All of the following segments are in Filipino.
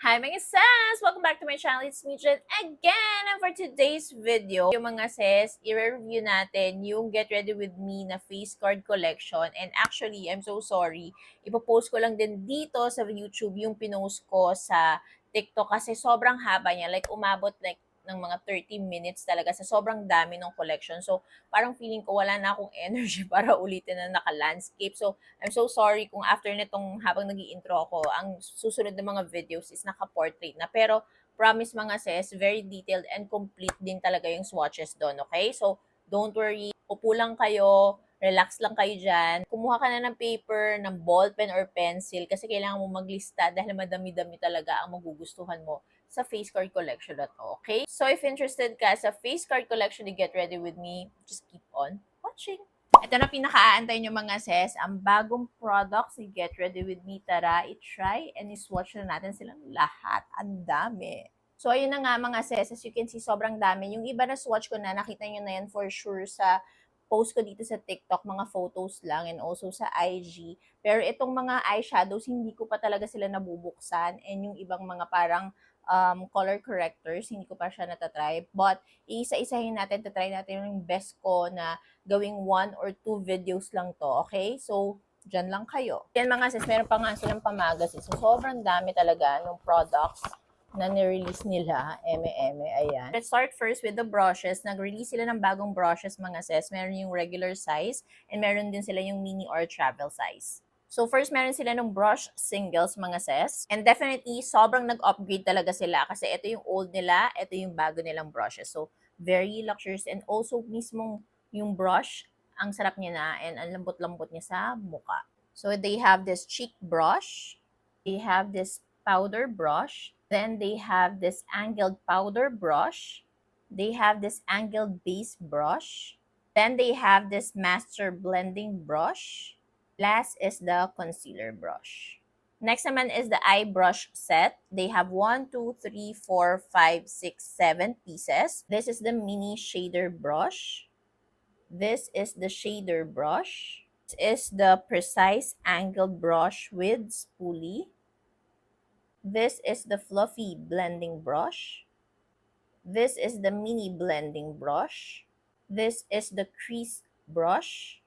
Hi mga sis! Welcome back to my channel. It's me, Jen, again. And for today's video, yung mga sis, i-review natin yung Get Ready With Me na face card collection. And actually, I'm so sorry. Ipopost ko lang din dito sa YouTube yung pinost ko sa TikTok kasi sobrang haba niya. Like, umabot ng mga 30 minutes talaga sa sobrang dami ng collection. So, parang feeling ko wala na akong energy para ulitin na naka-landscape. So, I'm so sorry kung after nitong habang nag-i-intro ako, ang susunod na mga videos is naka-portrait na. Pero, promise mga sis, very detailed and complete din talaga yung swatches doon, okay? So, don't worry. Upo lang kayo, relax lang kayo dyan. Kumuha ka na ng paper, ng ballpen or pencil kasi kailangan mo maglista dahil madami-dami talaga ang magugustuhan mo sa face card collection na to, okay? So, if interested ka sa face card collection ni Get Ready With Me, just keep on watching. Ito na pinaka-aantay nyo mga sis, ang bagong products ni Get Ready With Me. Tara, i-try and i-swatch na natin silang lahat. Ang dami. So, ayun na nga mga sis, as you can see, sobrang dami. Yung iba na swatch ko na, nakita nyo na yan for sure sa post ko dito sa TikTok, mga photos lang and also sa IG. Pero itong mga eyeshadows, hindi ko pa talaga sila nabubuksan and yung ibang mga parang color correctors, hindi ko pa siya natatry. But, isa-isahin natin, tatry natin yung best ko na gawing 1 or 2 videos lang to, okay? So, dyan lang kayo. Yan mga sis, meron pa nga silang pamagasin. So, sobrang dami talaga ng products na nirelease nila, ayan. Let's start first with the brushes. Nag-release sila ng bagong brushes, mga sis. Meron yung regular size, and meron din sila yung mini or travel size. So first, meron sila ng brush singles, mga sis. And definitely, sobrang nag-upgrade talaga sila kasi ito yung old nila, ito yung bago nilang brushes. So, very luxurious and also mismong yung brush, ang sarap niya na and ang lambot-lambot niya sa mukha. So, they have this cheek brush. They have this powder brush. Then, they have this angled powder brush. They have this angled base brush. Then, they have this master blending brush. Last is the concealer brush. Next naman is the eye brush set. They have 1, 2, 3, 4, 5, 6, 7 pieces. This is the mini shader brush. This is the shader brush. This is the precise angled brush with spoolie. This is the fluffy blending brush. This is the mini blending brush. This is the crease brush.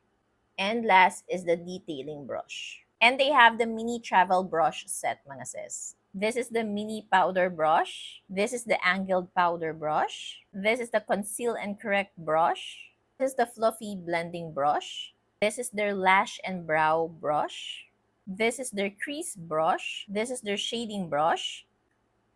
And last is the detailing brush. And they have the mini travel brush set, mga sis. This is the mini powder brush. This is the angled powder brush. This is the conceal and correct brush. This is the fluffy blending brush. This is their lash and brow brush. This is their crease brush. This is their shading brush.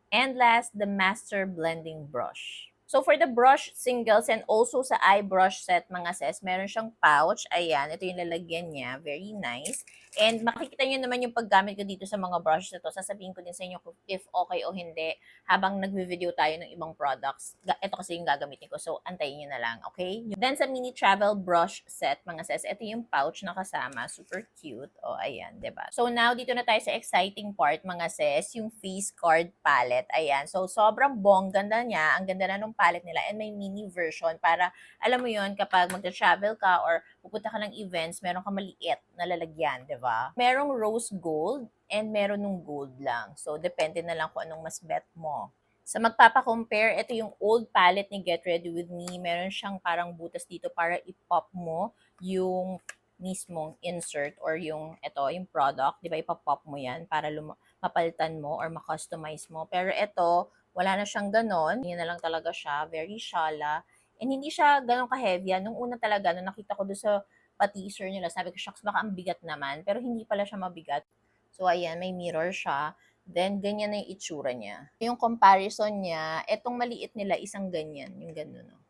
And last, the master blending brush. So, for the brush singles and also sa eye brush set, mga sis, meron siyang pouch. Ayan, ito yung lalagyan niya. Very nice. And makikita nyo naman yung paggamit ko dito sa mga brushes na to. Sasabihin ko din sa inyo if okay o hindi habang nagvi-video tayo ng ibang products. Ito kasi yung gagamitin ko. So, antayin nyo na lang, okay? Then, sa mini travel brush set, mga sis, ito yung pouch na kasama. Super cute. O, ayan, diba? So, now, dito na tayo sa exciting part, mga sis, yung face card palette. Ayan. So, sobrang ganda niya. Ang ganda na nung palette nila and may mini version para, alam mo yon kapag magta-travel ka or pupunta ka ng events, meron ka maliit na lalagyan, di ba? Merong rose gold and meron nung gold lang. So, depende na lang kung anong mas bet mo. Sa magpapa-compare, ito yung old palette ni Get Ready With Me. Meron siyang parang butas dito para i-pop mo yung mismong insert or yung product, di ba, ipapop mo yan para mapalitan mo or ma-customize mo. Pero ito, wala na siyang ganon. Yan na lang talaga siya. Very shala. And hindi siya ganon ka-heavy. Nung una talaga, nung nakita ko doon sa pa-teaser nila, sabi ko, shucks, baka ang bigat naman. Pero hindi pala siya mabigat. So, ayan, may mirror siya. Then, ganyan na yung itsura niya. Yung comparison niya, etong maliit nila, isang ganyan. Yung gano'n, no?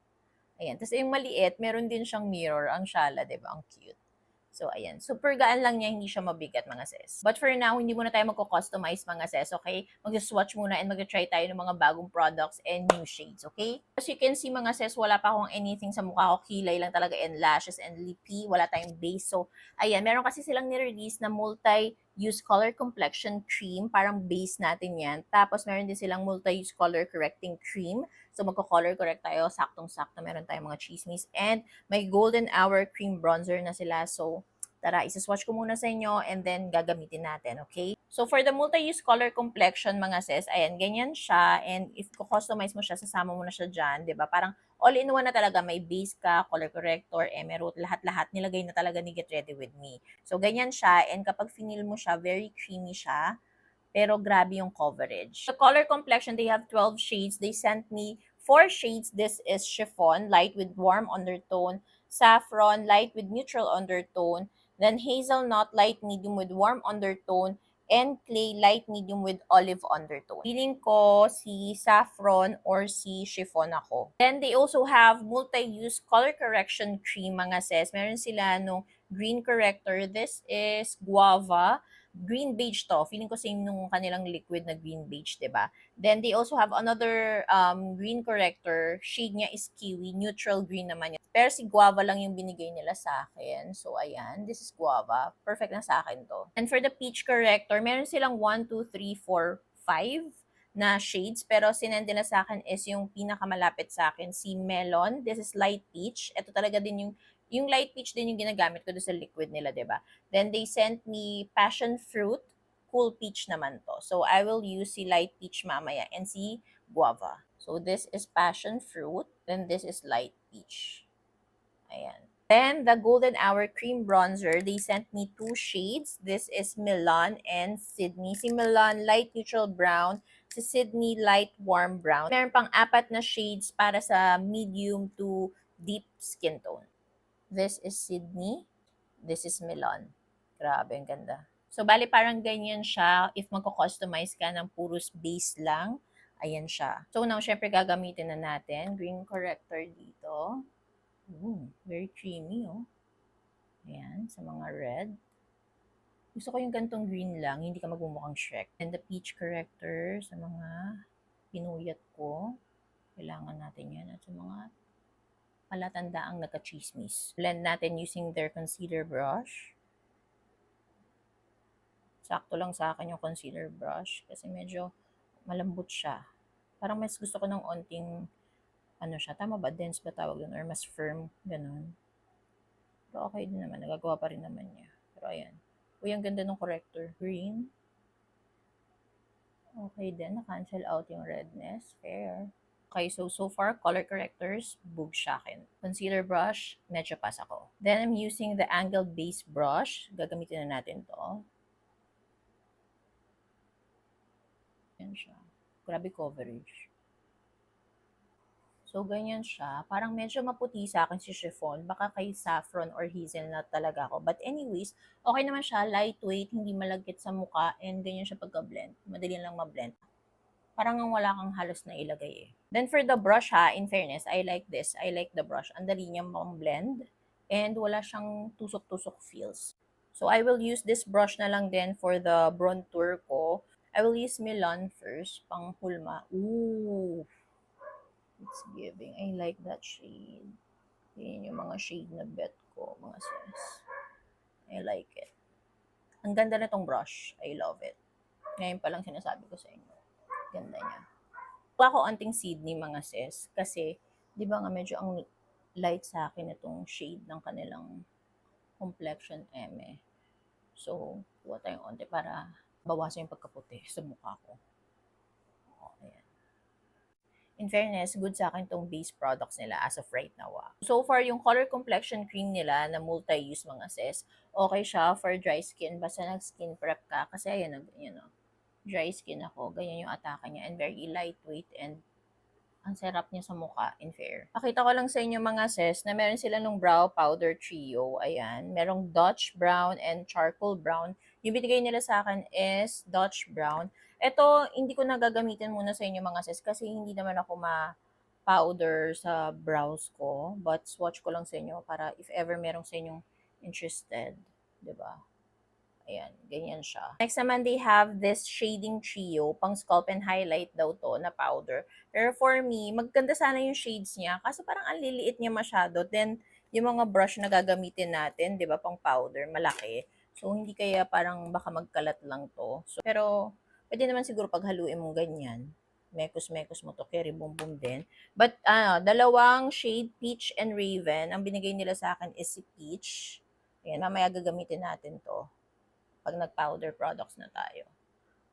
Ayan. Tapos yung maliit, meron din siyang mirror. Ang shala, diba? Ang cute. So, ayan. Super gaan lang niya, hindi siya mabigat, mga sis. But for now, hindi muna tayo magko-customize, mga sis, okay? Mag-swatch muna and mag-try tayo ng mga bagong products and new shades, okay? As you can see, mga sis, wala pa akong anything sa mukha ko. Kilay lang talaga and lashes and lippy. Wala tayong base. So, ayan. Meron kasi silang nirelease na multi-use color complexion cream. Parang base natin yan. Tapos, meron din silang multi-use color correcting cream. So, magko-color correct tayo. Saktong-sakto. Meron tayong mga chismis. And may golden hour cream bronzer na sila. So, Tara, isaswatch ko muna sa inyo and then gagamitin natin, okay? So, for the multi-use color complexion, mga sis, ayan, ganyan siya. And if ko-customize mo siya, sasama mo na siya dyan, di ba? Parang all-in-one na talaga. May base ka, color corrector, emerald, lahat-lahat nilagay na talaga ni Get Ready With Me. So, ganyan siya. And kapag finil mo siya, very creamy siya. Pero grabe yung coverage. The color complexion, they have 12 shades. They sent me 4 shades. This is chiffon, light with warm undertone. Saffron, light with neutral undertone. Then hazelnut, light medium with warm undertone. And clay, light medium with olive undertone. Feeling ko si saffron or si chiffon ako. Then they also have multi-use color correction cream, mga sis. Meron sila nung green corrector. This is guava. Green beige to. Feeling ko same nung kanilang liquid na green beige, 'di ba? Then they also have another green corrector. Shade niya is kiwi, neutral green naman yun. Pero si guava lang yung binigay nila sa akin. So ayan, this is guava. Perfect na sa akin to. And for the peach corrector, meron silang 1, 2, 3, 4, 5 na shades. Pero sinend nila sa akin is yung pinakamalapit sa akin, si melon. This is light peach. Ito talaga din yung light peach din yung ginagamit ko doon sa liquid nila, 'di ba? Then they sent me passion fruit, cool peach naman to. So I will use si light peach mamaya and si guava. So this is passion fruit, then this is light peach. Ayan. Then the golden hour cream bronzer, they sent me 2 shades. This is Milan and Sydney. Si Milan light neutral brown, si Sydney light warm brown. Meron pang 4 na shades para sa medium to deep skin tone. This is Sydney. This is Milan. Grabe, ang ganda. So, bali parang ganyan siya. If magko-customize ka ng puros base lang, ayan siya. So, now, syempre gagamitin na natin. Green corrector dito. Very creamy, oh. Ayan, sa mga red. Gusto ko yung gantong green lang, hindi ka magmumukhang Shrek. And the peach corrector sa mga pinuyat ko. Kailangan natin yan. At sa mga palatandaang nagka-chismis. Blend natin using their concealer brush. Sakto lang sa akin yung concealer brush kasi medyo malambot siya. Parang mas gusto ko ng onting, ano siya, tama ba? Dense ba tawag doon? Or mas firm, ganun. Pero okay din naman, nagagawa pa rin naman niya. Pero ayan. Uy, ang ganda ng corrector. Green. Okay din, na-cancel out yung redness. Fair. Okay, so far, color correctors, bug siya akin. Concealer brush, medyo pass ako. Then, I'm using the angled base brush. Gagamitin na natin to. Yan siya. Grabe coverage. So, ganyan siya. Parang medyo maputi sa akin si chiffon. Baka kay saffron or hazelnut talaga ako. But anyways, okay naman siya. Lightweight, hindi malagkit sa mukha, and ganyan siya pagka-blend. Madali lang ma-blend. Parang wala kang halos na ilagay eh. Then for the brush ha, in fairness, I like this. I like the brush. Ang dali niya blend and wala siyang tusok-tusok feels. So I will use this brush na lang din for the bronzer ko. I will use Milan first, pang hulma. Ooh, it's giving. I like that shade. Yan yung mga shade na bet ko, mga sis. I like it. Ang ganda na tong brush. I love it. Ngayon pa lang sinasabi ko sa inyo. Ganda niya. Kuha ko onting Sydney, mga sis, kasi di ba nga medyo ang light sa akin itong shade ng kanilang complexion eme. So, kuha tayong onti para bawasan yung pagkaputi sa mukha ko. Ayan. In fairness, good sa akin itong base products nila as of right now. So far, yung color complexion cream nila na multi-use, mga sis, okay siya for dry skin. Basta nag-skin prep ka. Kasi ayan, dry skin ako, ganyan yung atake niya, and very lightweight, and ang sarap niya sa mukha, in fair. Pakita ko lang sa inyo, mga sis, na meron sila nung brow powder trio. Ayan, merong Dutch brown and charcoal brown. Yung binigay nila sa akin is Dutch brown. Ito, hindi ko na gagamitin muna sa inyo, mga sis, kasi hindi naman ako ma-powder sa brows ko. But swatch ko lang sa inyo para if ever merong sa inyong interested, 'di ba? Ayan, ganyan siya. Next naman, they have this shading trio, pang scalp and highlight daw to, na powder. Pero for me, maganda sana yung shades niya, kasi parang ang liliit niya masyado. Then, yung mga brush na gagamitin natin, di ba, pang powder, malaki. So, hindi kaya parang baka magkalat lang to. So, pero, pwede naman siguro paghaluin mong ganyan. Mekos-mekos mo to, carry boom-boom din. But, dalawang shade, peach and raven. Ang binigay nila sa akin is si peach. Ayan, mamaya gagamitin natin to pag nag-powder products na tayo.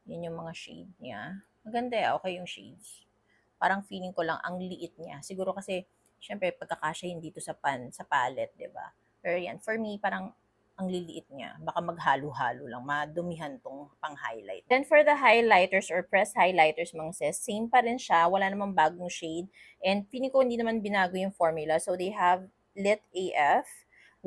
Yun yung mga shade niya. Maganda okay yung shades. Parang feeling ko lang ang liit niya. Siguro kasi, syempre, pagkakasya yun dito sa palette, di ba? Pero yan, for me, parang ang liliit niya. Baka maghalo-halo lang. Madumihan tong pang-highlight. Then, for the highlighters or press highlighters, mga sis, same pa rin siya. Wala namang bagong shade. And feeling ko hindi naman binago yung formula. So, they have Lit AF,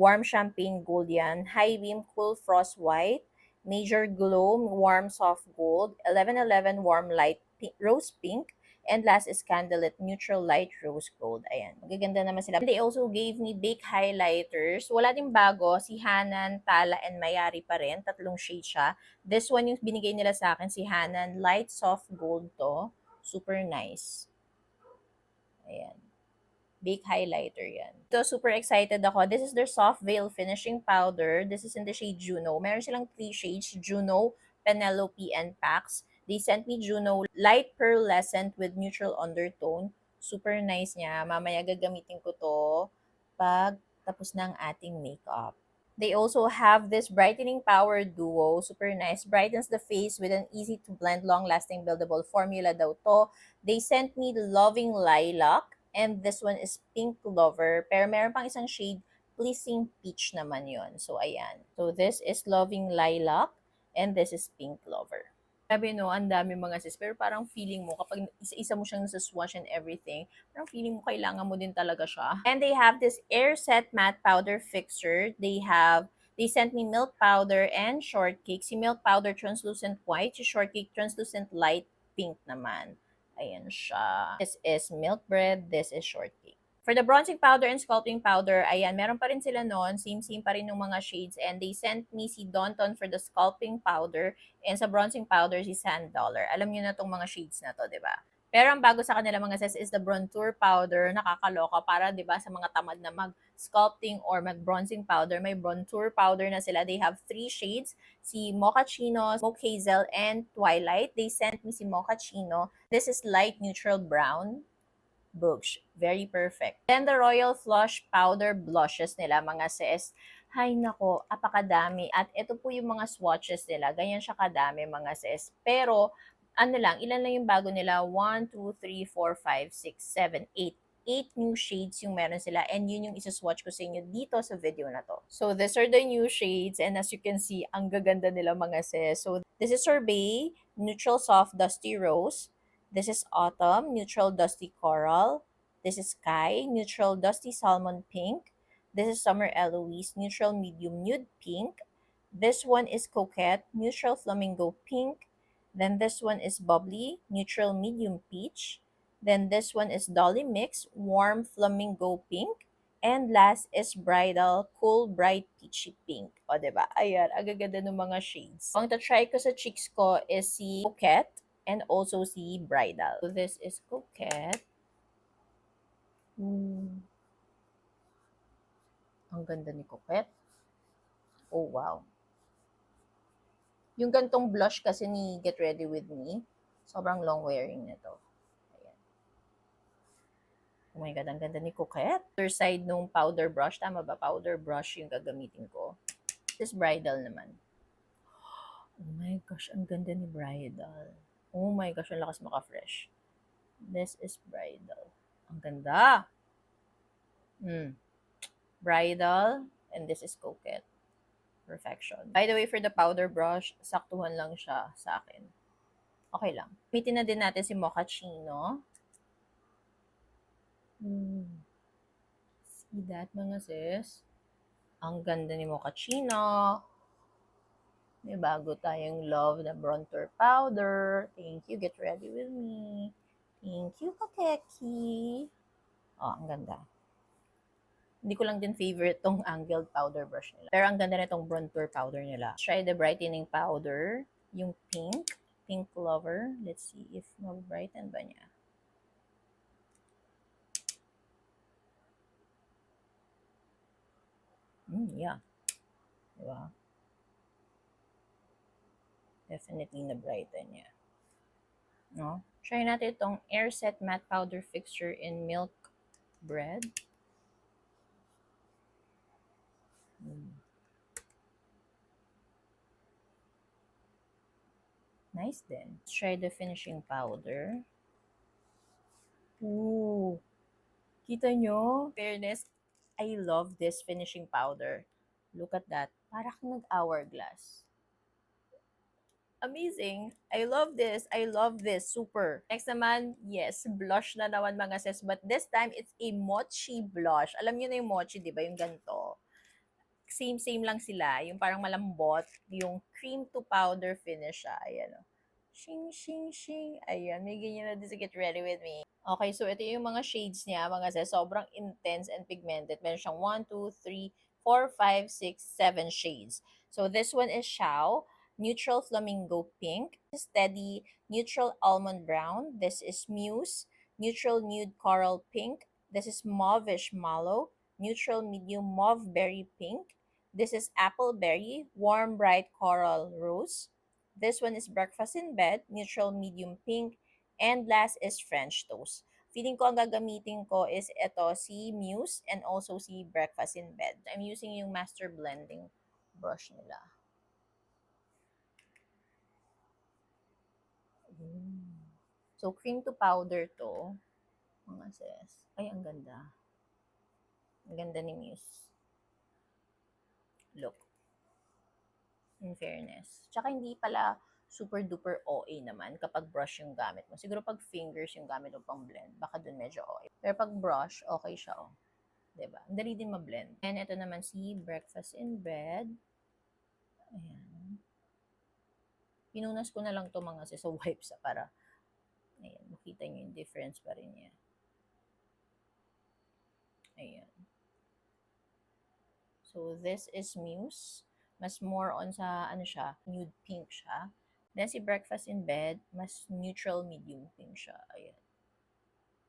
Warm Champagne Gold yan, High Beam Cool Frost White, Major Glow Warm Soft Gold, 1111 Warm Light Rose Pink, and last is Candlelit Neutral Light Rose Gold. Ayan, magaganda naman sila. They also gave me big highlighters. Wala din bago, si Hanan, Tala, and Mayari pa rin. Tatlong shade siya. This one yung binigay nila sa akin, si Hanan, Light Soft Gold to. Super nice. Ayan. Big highlighter yan. So, super excited ako. This is their Soft Veil Finishing Powder. This is in the shade Juno. Meron silang 3 shades, Juno, Penelope, and Pax. They sent me Juno Light Pearlescent with neutral undertone. Super nice niya. Mamaya gagamitin ko to pag tapos ng ating makeup. They also have this Brightening Power Duo. Super nice. Brightens the face with an easy-to-blend, long-lasting, buildable formula daw to. They sent me Loving Lilac. And this one is Pink Lover. Pero meron pang isang shade, Pleasing Peach naman yon. So, ayan. So, this is Loving Lilac. And this is Pink Lover. Sabi no, ang dami mga sis. Pero parang feeling mo, kapag isa-isa mo siyang nasa-swatch and everything, parang feeling mo kailangan mo din talaga siya. And they have this Air Set Matte Powder Fixer. They sent me milk powder and shortcake. Si milk powder translucent white, si shortcake translucent light pink naman. Ayan siya. This is milk bread, this is shortcake. For the bronzing powder and sculpting powder, ayan, meron pa rin sila noon. Same pa rin yung mga shades. And they sent me si Dawnton for the sculpting powder. And sa bronzing powder, si Sand Dollar. Alam niyo na tong mga shades na to, di ba? Pero ang bago sa kanila mga sis is the bronzer powder. Nakakaloka para 'di ba sa mga tamad na mag-sculpting or mag-bronzing powder, may bronzer powder na sila. They have 3 shades, si Mochaccino, Smoke Hazel, and Twilight. They sent me si Mochaccino. This is light neutral brown. Boosh. Very perfect. Then the Royal Flush Powder Blushes nila mga sis. Hay nako, apakadami. At ito po yung mga swatches nila. Ganyan siya kadami mga sis. Pero ano lang, ilan lang yung bago nila? 1, 2, 3, 4, 5, 6, 7, 8. 8 new shades yung meron sila and yun yung isa-swatch ko sa inyo dito sa video na to. So, these are the new shades and as you can see, ang gaganda nila mga sis. So, this is Sorbet, Neutral Soft Dusty Rose. This is Autumn, Neutral Dusty Coral. This is Sky, Neutral Dusty Salmon Pink. This is Summer Eloise, Neutral Medium Nude Pink. This one is Coquette, Neutral Flamingo Pink. Then this one is Bubbly, Neutral Medium Peach. Then this one is Dolly Mix, Warm Flamingo Pink. And last is Bridal, Cool Bright Peachy Pink. O, diba? Ayan, agaganda ng mga shades. Ang ta-try ko sa cheeks ko is si Coquette and also si Bridal. So, this is Coquette. Ang ganda ni Coquette. Oh, wow. Yung gantong blush kasi ni Get Ready With Me, sobrang long wearing nito. Ayan. Oh my God, ang ganda ni Coquette. Other side nung powder brush, tama ba? Powder brush yung gagamitin ko. This Bridal naman. Oh my gosh, ang ganda ni Bridal. Oh my gosh, ang lakas maka-fresh. This is Bridal. Ang ganda. Bridal, and this is Coquette. Perfection. By the way, for the powder brush, saktuhan lang siya sa akin. Okay lang. Gamitin na din natin si Mochaccino. See that, mga sis? Ang ganda ni Mochaccino. May bago tayong love na bronzer powder. Thank you. Get ready with me. Thank you, Kakeki. Oh, ang ganda. Hindi ko lang din favorite tong angled powder brush nila. Pero ang ganda na itong bronzer powder nila. Try the brightening powder. Yung pink. Pink Lover. Let's see if mag-brighten ba niya. Yeah. Diba? Definitely na-brighten niya. No? Try natin itong Air Set Matte Powder Fixture in Milk Bread. Nice din. Let's try the finishing powder. Ooh, kita nyo? Fairness, I love this finishing powder. Look at that. Para kang nag-hourglass. Amazing. I love this. I love this. Super. Next naman, yes, blush na naman mga sis. But this time, it's a mochi blush. Alam niyo na yung mochi, di ba? Yung ganito. Same lang sila. Yung parang malambot. Yung cream to powder finish siya. Ayan o. Shing, shing, shing. Ayan, may ganyan na din sa Get Ready With Me. Okay, so ito yung mga shades niya, mga sis. Sobrang intense and pigmented. Meron siyang 1, 2, 3, 4, 5, 6, 7 shades. So this one is Xiao, Neutral Flamingo Pink, Steady, Neutral Almond Brown. This is Muse, Neutral Nude Coral Pink. This is Mauvish Mallow, Neutral Medium Mauve Berry Pink. This is Apple Berry, Warm Bright Coral Rose. This one is Breakfast in Bed, Neutral Medium Pink. And last is French Toast. Feeling ko ang gagamitin ko is ito, si Muse and also si Breakfast in Bed. I'm using yung Master Blending brush nila. So, cream to powder to. Mga sis. Ay, ang ganda. Ang ganda ni Muse. Look. In fairness. Tsaka hindi pala super duper OA naman kapag brush yung gamit mo. Siguro pag fingers yung gamit mo pang blend, baka dun medyo OA. Pero pag brush, okay siya, oh. Diba? Ang dali din ma-blend. And ito naman si Breakfast in Bed. Ayan. Pinunas ko na lang to mga sis sa wipes para ayan, makita nyo yung difference pa rin niya. Ayan. So, this is Muse. Mas more on sa, ano siya, nude pink siya. Then, si Breakfast in Bed, mas neutral medium pink siya. Ayan.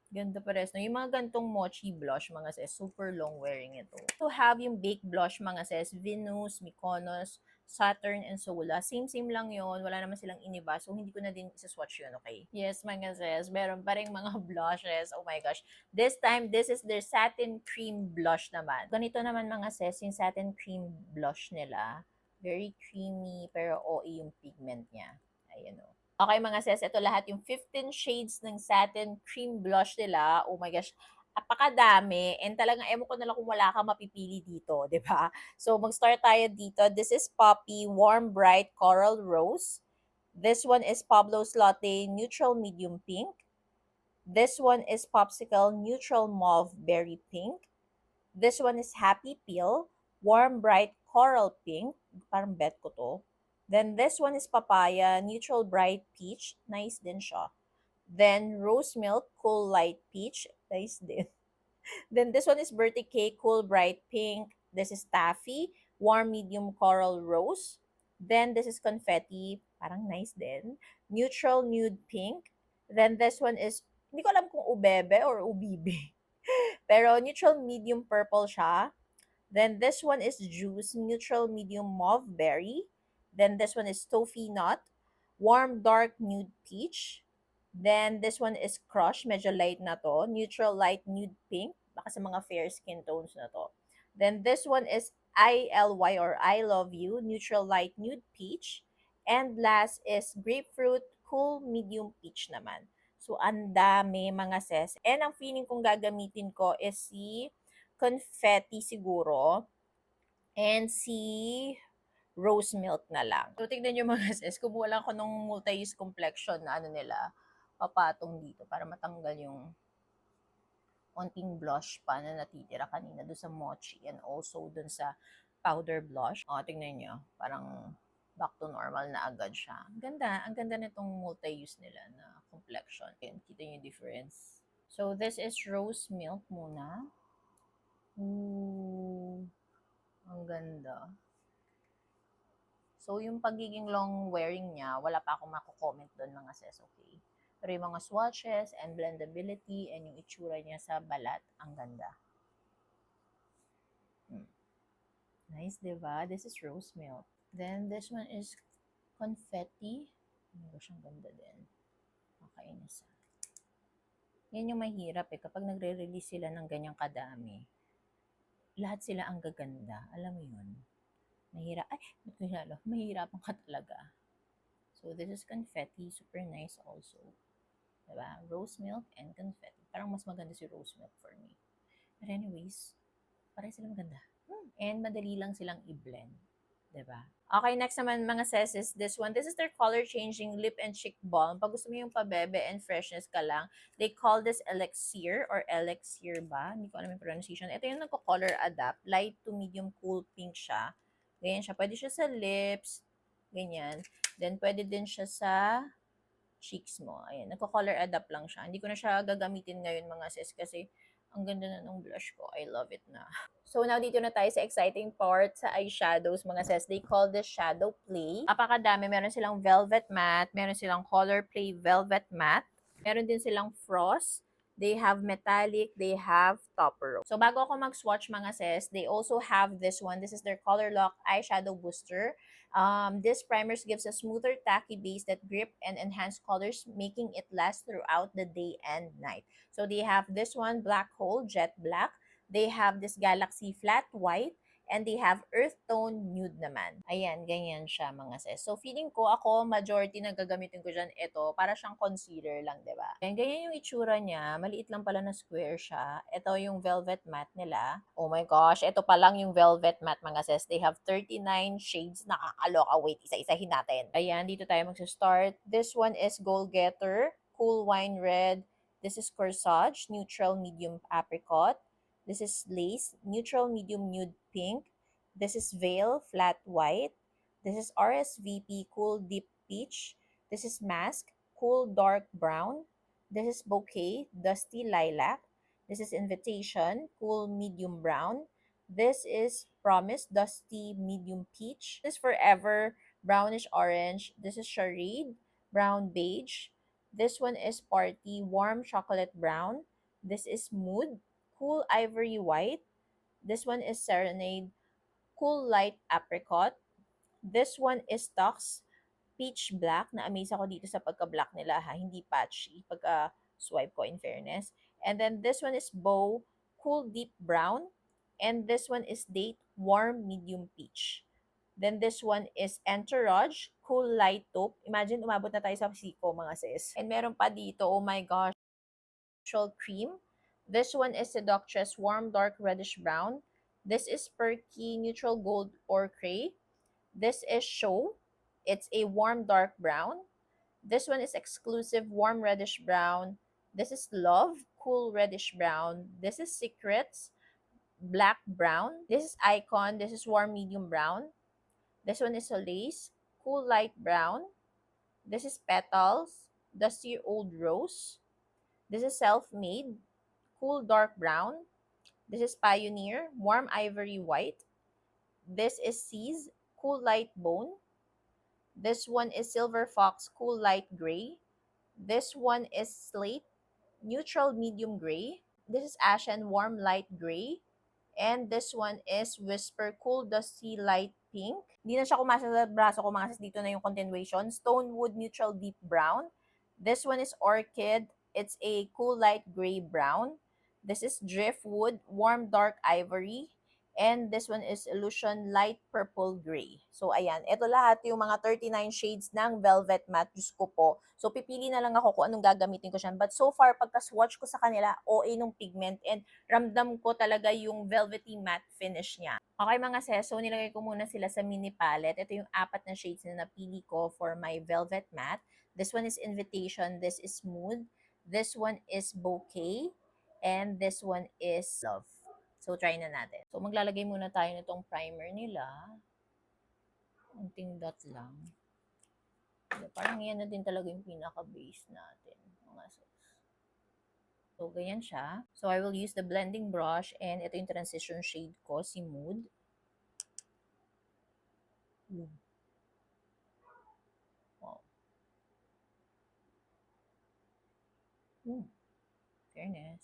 Ganda pares. No? Yung mga gantong mochi blush, mga sis, super long wearing ito. To have yung baked blush, mga sis, Venus, Mykonos, Saturn, and Sola. Same lang yon. Wala naman silang iniba. So, hindi ko na din isa-swatch yun, okay? Yes, mga sis. Meron pa rin mga blushes. Oh my gosh. This time, this is their satin cream blush naman. Ganito naman, mga sis, yung satin cream blush nila. Very creamy, pero OA yung pigment niya. Ayan o. Okay mga sis, ito lahat yung 15 shades ng satin cream blush nila. Oh my gosh, apakadami. And talagang ewan ko na lang kung wala kang mapipili dito, di ba? So mag-start tayo dito. This is Poppy Warm Bright Coral Rose. This one is Pablo's Latte Neutral Medium Pink. This one is Popsicle Neutral Mauve Berry Pink. This one is Happy Peel Warm Bright Coral Pink. Parang bet ko to. Then this one is Papaya Neutral Bright Peach. Nice din siya. Then Rose Milk Cool Light Peach. Nice din. Then this one is Birthday Cake Cool Bright Pink. This is Taffy Warm Medium Coral Rose. Then this is Confetti. Parang nice din. Neutral Nude Pink. Then this one is, hindi ko alam kung ubebe or ubibe. Pero neutral medium purple siya. Then this one is Juice Neutral Medium Mauve Berry. Then this one is Toffee Nut, Warm Dark Nude Peach. Then this one is Crush, medyo light na to. Neutral Light Nude Pink, baka sa mga fair skin tones na to. Then this one is ILY or I Love You, Neutral Light Nude Peach. And last is Grapefruit Cool Medium Peach naman. So, ang dami mga sis. And ang feeling kong gagamitin ko is si Confetti siguro and si Rose Milk na lang. So, tignan nyo mga sis, kumuha lang ako ng multi-use complexion na ano nila, papatong dito para matanggal yung konting blush pa na natitira kanina doon sa mochi and also doon sa powder blush. O, tignan nyo, parang back to normal na agad siya. Ang ganda nitong multi-use nila na complexion. Ayan, kita nyo yung difference. So, this is Rose Milk muna. Ooh, ang ganda. So, yung pagiging long wearing niya, wala pa akong mako-comment doon mga sis, okay? Pero yung mga swatches and blendability and yung itsura niya sa balat, ang ganda. Nice, diba? This is Rose Milk. Then, this one is Confetti. Ang ganda din. Nakainis. Yan yung mahirap eh. Kapag nagre-release sila ng ganyang kadami, lahat sila ang gaganda. Alam mo yun? Mahirapan ka talaga. So, this is confetti. Super nice also. Diba? Rose milk and confetti. Parang mas maganda si rose milk for me. But anyways, parang sila maganda. And madali lang silang i-blend. Diba? Okay, next naman mga sis is this one. This is their color changing lip and cheek balm. Pag gusto mo yung pabebe and freshness ka lang, they call this elixir or elixir ba? Hindi ko alam yung pronunciation. Ito yung nagko-color adapt. Light to medium cool pink siya. Ganyan siya. Pwede siya sa lips. Ganyan. Then, pwede din siya sa cheeks mo. Ayan, nagko-color adapt lang siya. Hindi ko na siya gagamitin ngayon mga sis kasi ang ganda na ng blush ko. I love it na. So now dito na tayo sa exciting part sa eyeshadows mga sis. They call this shadow play. Apakadami. Meron silang velvet matte, meron silang color play velvet matte, meron din silang frost, they have metallic, they have topper. So bago ako mag-swatch mga sis, they also have this one. This is their Color Lock Eyeshadow Booster. This primers gives a smoother tacky base that grip and enhance colors, making it last throughout the day and night. So they have this one, Black Hole Jet Black. They have this Galaxy Flat White. And they have earth tone nude naman. Ayan, ganyan siya mga sis. So feeling ko ako, majority na gagamitin ko dyan ito, para siyang concealer lang, di ba? Ayan, ganyan yung itsura niya. Maliit lang pala na square siya. Ito yung velvet matte nila. Oh my gosh, ito pa lang yung velvet matte mga sis. They have 39 shades. Nakakaloka. Wait, isa-isahin natin. Ayan, dito tayo magsa-start. This one is Goal Getter, Cool Wine Red. This is Corsage, Neutral Medium Apricot. This is Lace, Neutral Medium Nude Pink. This is Veil, Flat White. This is RSVP, Cool Deep Peach. This is Mask, Cool Dark Brown. This is Bouquet, Dusty Lilac. This is Invitation, Cool Medium Brown. This is Promise, Dusty Medium Peach. This is Forever, Brownish Orange. This is Charade, Brown Beige. This one is Party, Warm Chocolate Brown. This is Mood, Cool Ivory White. This one is Serenade, Cool Light Apricot. This one is Tux, Peach Black. Na-amaze ako dito sa pagka-black nila ha. Hindi patchy. Pagka-swipe ko in fairness. And then this one is Bow, Cool Deep Brown. And this one is Date, Warm Medium Peach. Then this one is Entourage, Cool Light Taupe. Imagine, umabot na tayo sa Siko, mga sis. And meron pa dito, oh my gosh, Cream. This one is Seductress Warm Dark Reddish Brown. This is Perky Neutral Gold Ochre. This is Show. It's a warm dark brown. This one is Exclusive Warm Reddish Brown. This is Love Cool Reddish Brown. This is Secrets Black Brown. This is Icon. This is Warm Medium Brown. This one is Solace Cool Light Brown. This is Petals Dusty Old Rose. This is Self-Made, Cool Dark Brown. This is Pioneer, Warm Ivory White. This is Seize, Cool Light Bone. This one is Silver Fox, Cool Light Gray. This one is Slate, Neutral Medium Gray. This is Ashen, Warm Light Gray. And this one is Whisper, Cool Dusty Light Pink. Hindi na siya kumasa sa braso ko mga sis. Dito na yung continuation. Stonewood, Neutral Deep Brown. This one is Orchid. It's a cool light gray brown. This is Driftwood, warm dark ivory. And this one is Illusion Light Purple Gray. So, ayan. Ito lahat yung mga 39 shades ng Velvet Matte. Diyos ko po. So, pipili na lang ako kung anong gagamitin ko siya. But so far, pagka-swatch ko sa kanila, OA nung pigment. And ramdam ko talaga yung velvety matte finish niya. Okay mga sis, so nilagay ko muna sila sa mini palette. Ito yung 4 na shades na napili ko for my Velvet Matte. This one is Invitation. This is Mood. This one is Bouquet. And this one is Love. So, try na natin. So, maglalagay muna tayo nitong primer nila. Unting dot lang. Parang yan na din talaga yung pinaka-base natin. Mga sis. So, ganyan siya. So, I will use the blending brush and ito yung transition shade ko, si Mood. Wow. Fairness.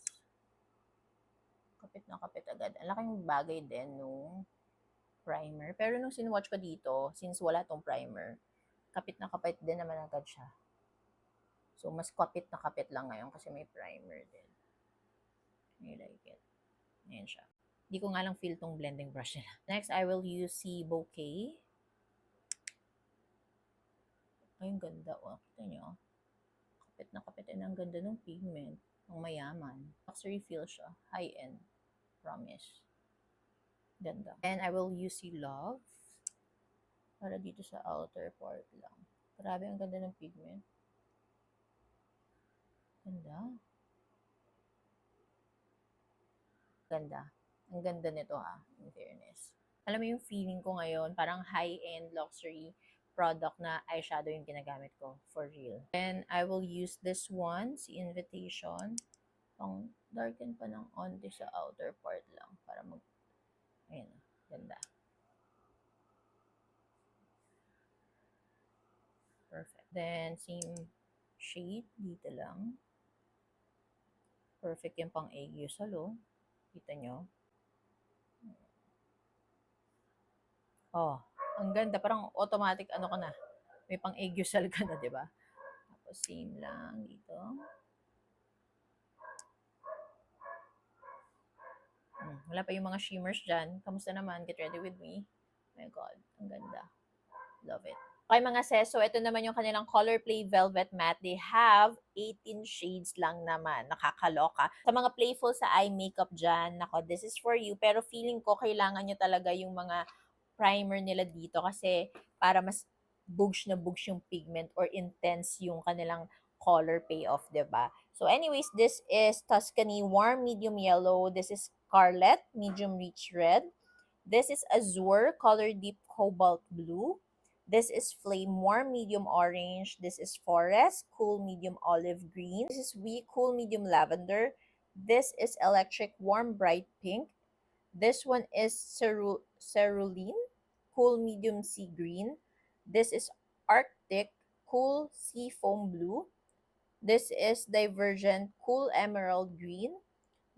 Kapit na kapit agad. Ang laking bagay din nung primer. Pero nung sinwatch ko dito, since wala tong primer, kapit na kapit din naman agad siya. So, mas kapit na kapit lang ngayon kasi may primer din. I like it. Ayan siya. Hindi ko nga lang feel tong blending brush nila. Next, I will use si Bouquet. Ay, ang ganda. Oh, kita nyo. Kapit na kapit. And ang ganda ng pigment. Ang mayaman. Luxury feel siya. High-end. Promise. Ganda. And I will use Love para dito sa outer part lang. Grabe, ang ganda ng pigment. Ganda. Ganda. Ang ganda nito in fairness. Alam mo yung feeling ko ngayon, parang high-end luxury product na eyeshadow yung ginagamit ko. For real. And I will use this one, si Invitation. Pang darken pa ng onti sa outer part lang. Para ayun, ganda. Perfect. Then, same shade, dito lang. Perfect yung pang aegyo salo. Kita nyo? Oh, ang ganda. Parang automatic ano ka na. May pang aegyosal ka na, di ba? Tapos same lang dito. Wala pa yung mga shimmers dyan. Kamusta naman? Get ready with me. My God, ang ganda. Love it. Okay mga sis, so ito naman yung kanilang Color Play Velvet Matte. They have 18 shades lang naman. Nakakaloka. Sa mga playful sa eye makeup dyan, nako, this is for you. Pero feeling ko kailangan nyo talaga yung mga primer nila dito kasi para mas bugs na bugs yung pigment or intense yung kanilang color payoff, diba? So anyways, this is Tuscany Warm Medium Yellow. This is Scarlet Medium Rich Red. This is Azure Color Deep Cobalt Blue. This is Flame Warm Medium Orange. This is Forest Cool Medium Olive Green. This is We Cool Medium Lavender. This is Electric Warm Bright Pink. This one is Cerulean Cool Medium Sea Green. This is Arctic Cool Sea Foam Blue. This is Divergent Cool Emerald Green.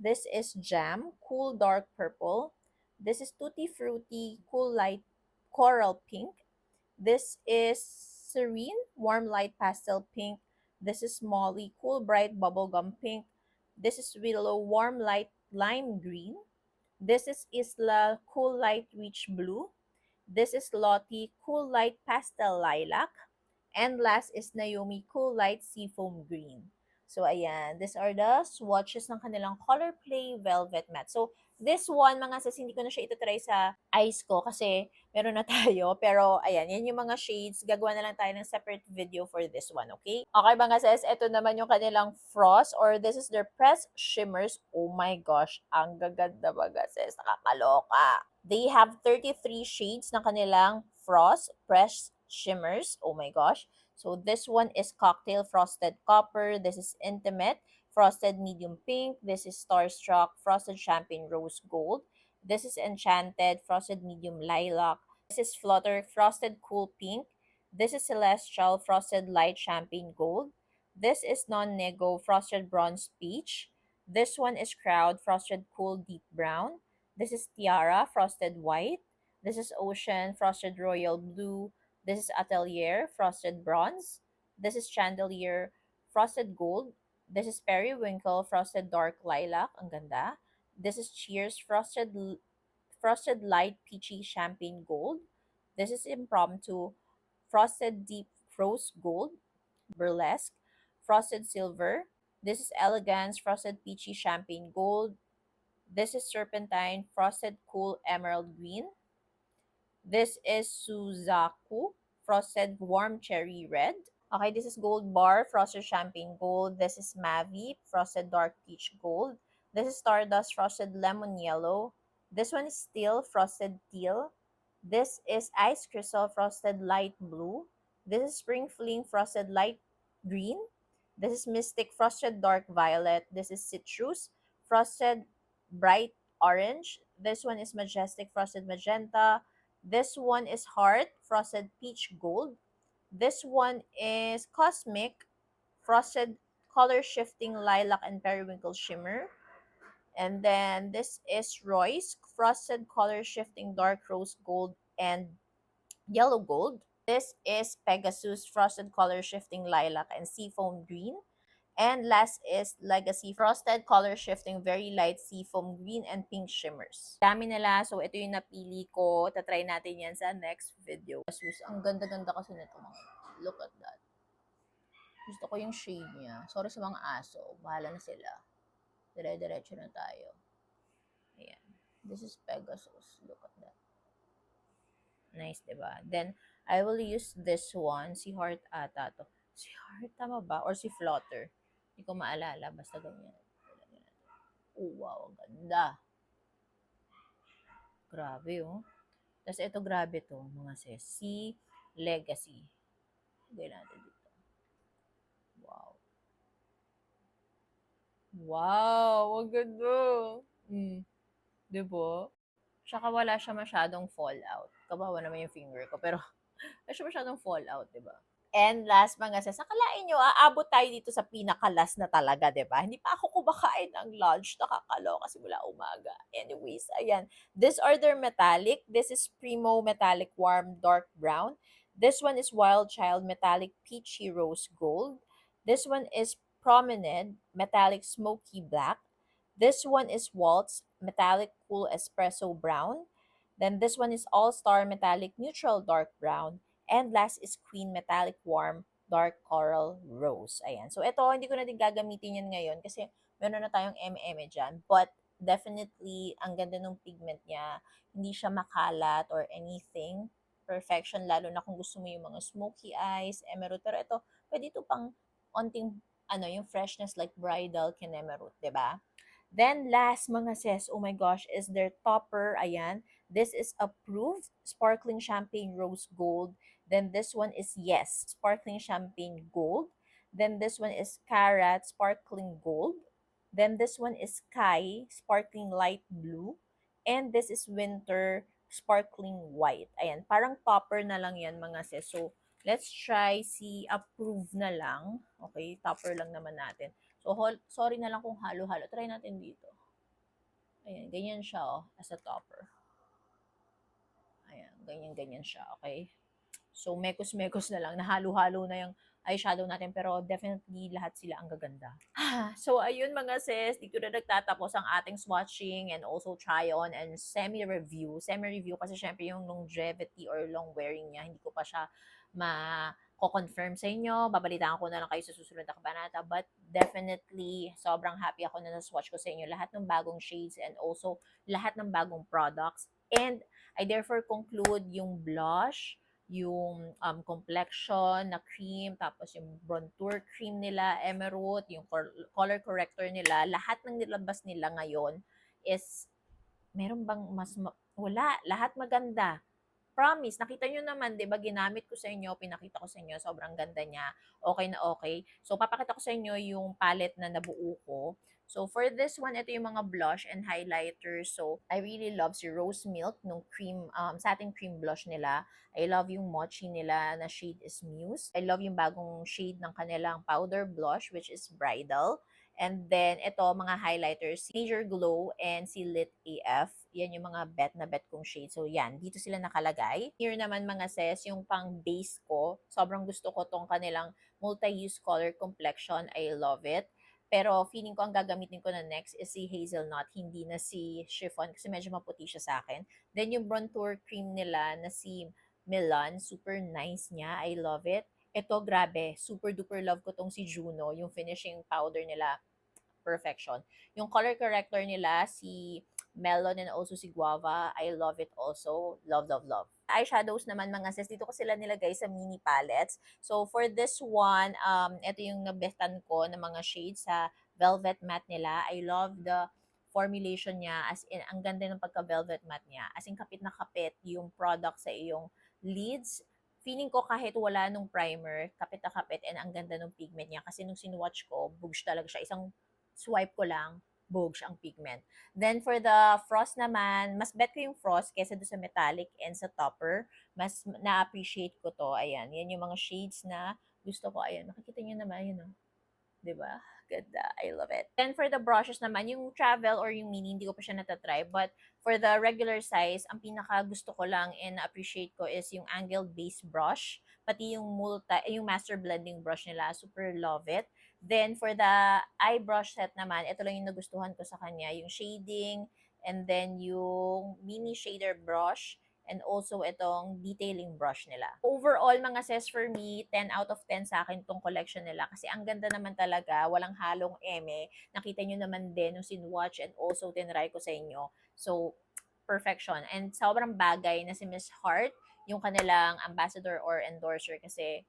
This is Jam Cool Dark Purple. This is Tutti Frutti Cool Light Coral Pink. This is Serene Warm Light Pastel Pink. This is Molly Cool Bright Bubblegum Pink. This is Willow Warm Light Lime Green. This is Isla Cool Light Rich Blue. This is Lottie Cool Light Pastel Lilac. And last is Naomi Cool Light Seafoam Green. So, ayan. These are the swatches ng kanilang Color Play Velvet Matte. So, this one, mga sis, hindi ko na siya itatry sa eyes ko kasi meron na tayo. Pero, ayan, yan yung mga shades. Gagawa na lang tayo ng separate video for this one, okay? Okay, mga sis, ito naman yung kanilang Frost or this is their Press Shimmers. Oh my gosh, ang gaganda, mga sis. Nakakaloka. They have 33 shades ng kanilang Frost Press Shimmers. Oh my gosh. So this one is Cocktail Frosted Copper. This is Intimate Frosted Medium Pink. This is Starstruck Frosted Champagne Rose Gold. This is Enchanted Frosted Medium Lilac. This is Flutter Frosted Cool Pink. This is Celestial Frosted Light Champagne Gold. This is Non-Nego Frosted Bronze Peach. This one is Crowd Frosted Cool Deep Brown. This is Tiara Frosted White. This is Ocean Frosted Royal Blue. This is Atelier Frosted Bronze. This is Chandelier Frosted Gold. This is Periwinkle Frosted Dark Lilac. Ang ganda. This is Cheers Frosted Light Peachy Champagne Gold. This is Impromptu Frosted Deep Rose Gold. Burlesque Frosted Silver. This is Elegance Frosted Peachy Champagne Gold. This is Serpentine Frosted Cool Emerald Green. This is Suzaku Frosted Warm Cherry Red. Okay, this is Gold Bar Frosted Champagne Gold. This is Mavi Frosted Dark Peach Gold. This is Stardust Frosted Lemon Yellow. This one is Steel Frosted Teal. This is Ice Crystal Frosted Light Blue. This is Spring Fling Frosted Light Green. This is Mystic Frosted Dark Violet. This is Citrus Frosted Bright Orange. This one is Majestic Frosted Magenta. This one is Heart Frosted Peach Gold. This one is Cosmic Frosted Color Shifting Lilac and Periwinkle Shimmer. And then this is Royce Frosted Color Shifting Dark Rose Gold and Yellow Gold. This is Pegasus Frosted Color Shifting Lilac and Seafoam Green. And last is Legacy Frosted Color Shifting Very Light Seafoam Green and Pink Shimmers. Dami nila. So, ito yung napili ko. Tatry natin yan sa next video. Ang ganda-ganda kasi nito. Look at that. Gusto ko yung shade niya. Sorry sa mga aso. Bahala na sila. Dire-diretso na tayo. Ayan. This is Pegasus. Look at that. Nice, diba? Then, I will use this one. Si Heart ata to. Si Heart, tama ba? Or si Flutter. Hindi ko maalala. Basta ganyan. Oh, wow. Ang ganda. Grabe, oh. Tapos ito, grabe to, mga sis. Si Legacy. Lagay natin dito. Wow. Wow! Ang ganda! Diba? Tsaka wala siya masyadong fallout. Kabawa naman yung finger ko. Pero, wala siya masyadong fallout, diba? And last mga sis, akalain nyo, aabot tayo dito sa pinakalas na talaga, diba? Hindi pa ako kumakain ng lunch. Nakakaloka kasi mula umaga. Anyways, ayan. These are their metallic. This is Primo Metallic Warm Dark Brown. This one is Wild Child Metallic Peachy Rose Gold. This one is Promenade Metallic Smoky Black. This one is Waltz Metallic Cool Espresso Brown. Then this one is All-Star Metallic Neutral Dark Brown. And last is Queen Metallic Warm Dark Coral Rose. Ayan. So ito, hindi ko na din gagamitin yan ngayon kasi meron na tayong M&M dyan. But definitely, ang ganda ng pigment niya. Hindi siya makalat or anything. Perfection, lalo na kung gusto mo yung mga smoky eyes, emerald. Pero ito, pwede ito pang onting, yung freshness like bridal kinemerut, 'di ba? Then last mga sis, oh my gosh, is their topper. Ayan. This is approved sparkling champagne rose gold. Then this one is yes, sparkling champagne gold. Then this one is carrot sparkling gold. Then this one is sky sparkling light blue. And this is winter sparkling white. Ayan, parang topper na lang yan mga sis. So, let's try si approve na lang. Okay, topper lang naman natin. So, sorry na lang kung halo-halo. Try natin dito. Ayan, ganyan siya, as a topper. Ayan, ganyan-ganyan siya, okay? So, mekos-mekos na lang. Nahalo-halo na yung eyeshadow natin. Pero, definitely, lahat sila ang gaganda. So, ayun mga sis. Dito na nagtatapos ang ating swatching and also try-on and semi-review. Semi-review kasi syempre yung longevity or long wearing niya, hindi ko pa siya ko-confirm sa inyo. Babalitaan ko na lang kayo sa susunod na kabanata. But definitely, sobrang happy ako na na-swatch ko sa inyo lahat ng bagong shades and also lahat ng bagong products. And I therefore conclude yung blush, yung complexion na cream, tapos yung bronzer cream nila, emerald, yung color corrector nila, lahat ng nilabas nila ngayon is, meron bang wala, lahat maganda. Promise, nakita nyo naman, di ba, ginamit ko sa inyo, pinakita ko sa inyo, sobrang ganda niya, okay na okay. So, papakita ko sa inyo yung palette na nabuo ko. So, for this one, ito yung mga blush and highlighters. So, I really love si Rose Milk, nung cream, satin cream blush nila. I love yung mochi nila na shade is Muse. I love yung bagong shade ng kanilang powder blush, which is Bridal. And then, ito, mga highlighters, Major Glow and si Lit AF. Yan yung mga bet na bet kong shade. So, yan. Dito sila nakalagay. Here naman, mga sis, yung pang base ko. Sobrang gusto ko tong kanilang multi-use color complexion. I love it. Pero, feeling ko ang gagamitin ko na next is si Hazelnut. Hindi na si Chiffon kasi medyo maputi siya sa akin. Then, yung bronzer cream nila na si Milan. Super nice niya. I love it. Ito, grabe, super duper love ko tong si Juno, yung finishing powder nila, perfection. Yung color corrector nila, si Melon and also si Guava, I love it also. Love, love, love. Eyeshadows naman mga sis, dito ko sila nilagay sa mini palettes. So for this one, ito yung nabetan ko ng mga shades sa Velvet Matte nila. I love the formulation niya, as in, ang ganda ng pagka-velvet matte niya. As in, kapit na kapit yung product sa iyong lids. Feeling ko kahit wala nung primer, kapit na kapit, and ang ganda ng pigment niya. Kasi nung sinwatch ko, bugs talaga siya. Isang swipe ko lang, bugs ang pigment. Then for the frost naman, mas bet ko yung frost kesa doon sa metallic and sa topper. Mas na-appreciate ko to. Ayan, yan yung mga shades na gusto ko. Ayan, makikita nyo naman, yun, 'Diba? Ganda. I love it. Then for the brushes naman, yung travel or yung mini, hindi ko pa siya natatry. But for the regular size, ang pinaka gusto ko lang and appreciate ko is yung angled base brush. Pati yung yung master blending brush nila. Super love it. Then for the eye brush set naman, ito lang yung nagustuhan ko sa kanya. Yung shading, and then yung mini shader brush, and also itong detailing brush nila. Overall, mga sis, for me, 10 out of 10 sa akin tong collection nila kasi ang ganda naman talaga, walang halong eme. Nakita nyo naman din yung sinwatch and also tinry ko sa inyo. So, perfection. And sobrang bagay na si Miss Hart, yung kanilang ambassador or endorser kasi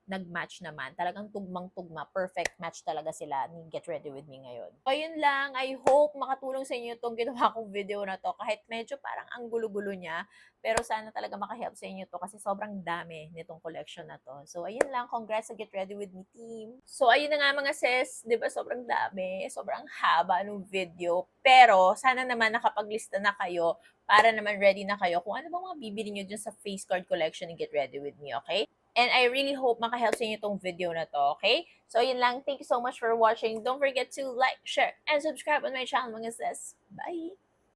nag-match naman. Talagang tugmang-tugma. Perfect match talaga sila ni Get Ready With Me ngayon. So, yun lang. I hope makatulong sa inyo itong ginawa kong video na to. Kahit medyo parang ang gulo-gulo niya. Pero sana talaga makahelp sa inyo to kasi sobrang dami nitong collection na to. So, ayun lang. Congrats sa Get Ready With Me team. So, ayun na nga mga sis. Di ba sobrang dami. Sobrang haba ng video. Pero, sana naman nakapaglista na kayo para naman ready na kayo kung ano bang mga bibili nyo dyan sa face card collection ni Get Ready With Me, okay? And I really hope makahelp sa inyo itong video na to, okay? So, yun lang. Thank you so much for watching. Don't forget to like, share, and subscribe on my channel, mga sis. Bye!